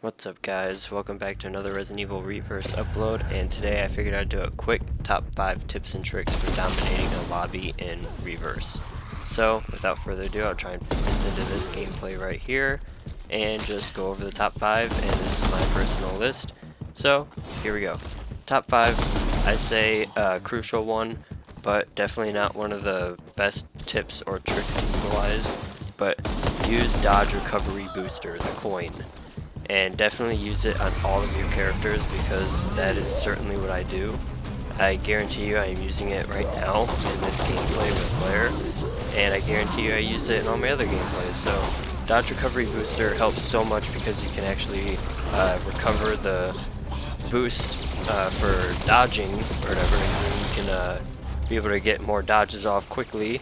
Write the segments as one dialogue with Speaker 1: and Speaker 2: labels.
Speaker 1: What's up guys, welcome back to another Resident Evil Reverse upload, and today I figured I'd do a quick top 5 tips and tricks for dominating a lobby in Reverse. So without further ado, I'll try and put this into this gameplay right here and just go over the top 5, and this is my personal list. So here we go. Top 5, I say a crucial one, but definitely not one of the best tips or tricks to utilize, but use Dodge Recovery Booster, the coin. And definitely use it on all of your characters, because that is certainly what I do. I guarantee you I am using it right now in this gameplay with Claire, and I guarantee you I use it in all my other gameplays. So Dodge Recovery Booster helps so much because you can actually recover the boost for dodging or whatever, and you can be able to get more dodges off quickly.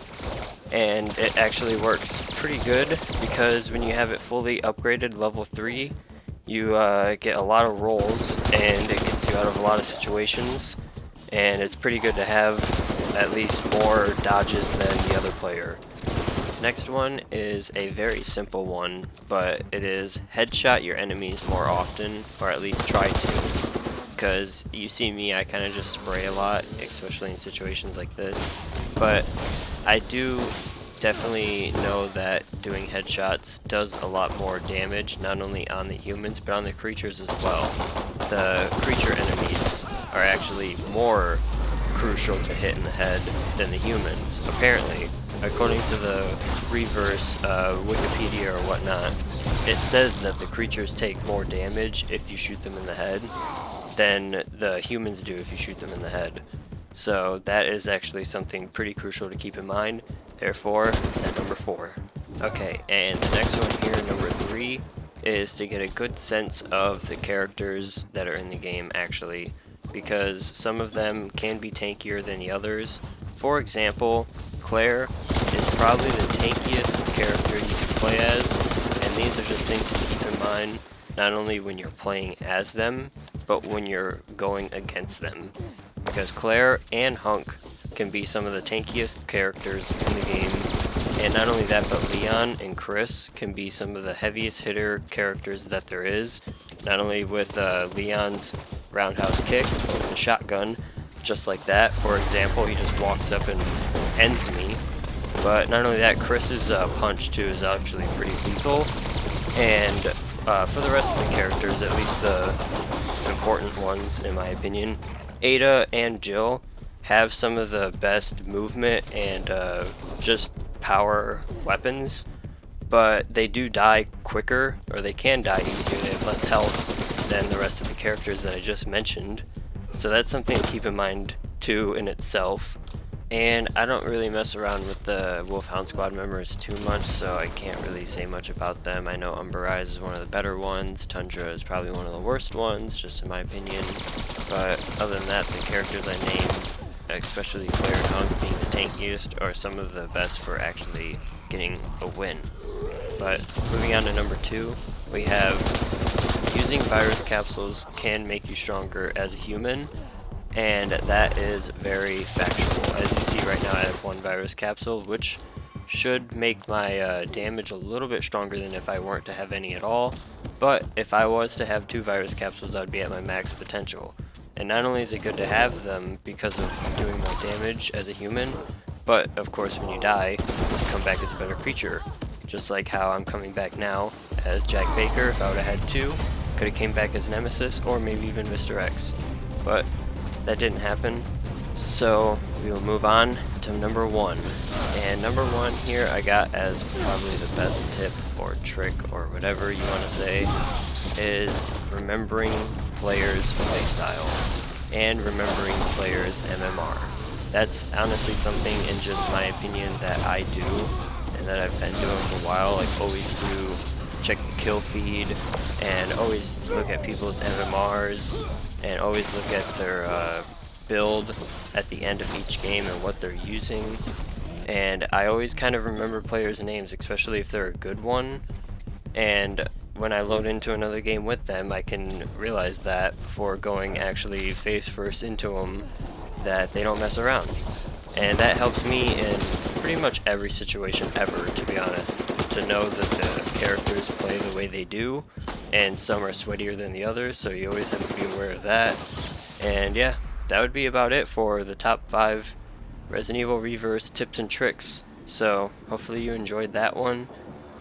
Speaker 1: And it actually works pretty good because when you have it fully upgraded level 3, you get a lot of rolls and it gets you out of a lot of situations, and it's pretty good to have at least more dodges than the other player. Next one is a very simple one, but it is headshot your enemies more often, or at least try to, because you see me, I kind of just spray a lot, especially in situations like this, but I do definitely know that doing headshots does a lot more damage, not only on the humans but on the creatures as well. The creature enemies are actually more crucial to hit in the head than the humans, apparently. According to the Reverse Wikipedia or whatnot, it says that the creatures take more damage if you shoot them in the head than the humans do if you shoot them in the head. So that is actually something pretty crucial to keep in mind. Therefore, at number 4. Okay, and the next one here, number 3, is to get a good sense of the characters that are in the game actually, because some of them can be tankier than the others. For example, Claire is probably the tankiest character you can play as, and these are just things to keep in mind, not only when you're playing as them, but when you're going against them. Because Claire and Hunk can be some of the tankiest characters in the game, and not only that, but Leon and Chris can be some of the heaviest hitter characters that there is, not only with Leon's roundhouse kick and shotgun, just like that. For example, he just walks up and ends me, but not only that, Chris's punch too is actually pretty lethal. And for the rest of the characters, at least the important ones in my opinion, Ada and Jill have some of the best movement and just power weapons, but they do die quicker, or they can die easier. They have less health than the rest of the characters that I just mentioned, so that's something to keep in mind too in itself. And I don't really mess around with the Wolfhound Squad members too much, so I can't really say much about them. I know Umber Eyes is one of the better ones, Tundra is probably one of the worst ones, just in my opinion, but other than that, the characters I named, especially Claire and Hunk being the tankiest, are some of the best for actually getting a win. But moving on to number 2, we have using virus capsules can make you stronger as a human, and that is very factual. As you see right now, I have 1 virus capsule, which should make my damage a little bit stronger than if I weren't to have any at all, but if I was to have 2 virus capsules, I'd be at my max potential. And not only is it good to have them because of doing more damage as a human, but of course when you die, you come back as a better creature. Just like how I'm coming back now as Jack Baker. If I would have had 2, could have came back as Nemesis or maybe even Mr. X. But that didn't happen, so we will move on to number 1. And number 1 here I got as probably the best tip or trick or whatever you want to say, is remembering players' playstyle and remembering players' MMR. That's honestly something, in just my opinion, that I do and that I've been doing for a while. Like, always do check the kill feed and always look at people's MMRs and always look at their build at the end of each game and what they're using. And I always kind of remember players' names, especially if they're a good one, and when I load into another game with them, I can realize that before going actually face first into them, that they don't mess around. And that helps me in pretty much every situation ever, to be honest, to know that the characters play the way they do, and some are sweatier than the others, so you always have to be aware of that. And yeah, that would be about it for the top 5 Resident Evil Reverse tips and tricks. So hopefully you enjoyed that one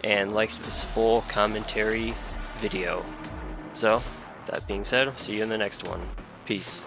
Speaker 1: and liked this full commentary video. So that being said, I'll see you in the next one. Peace.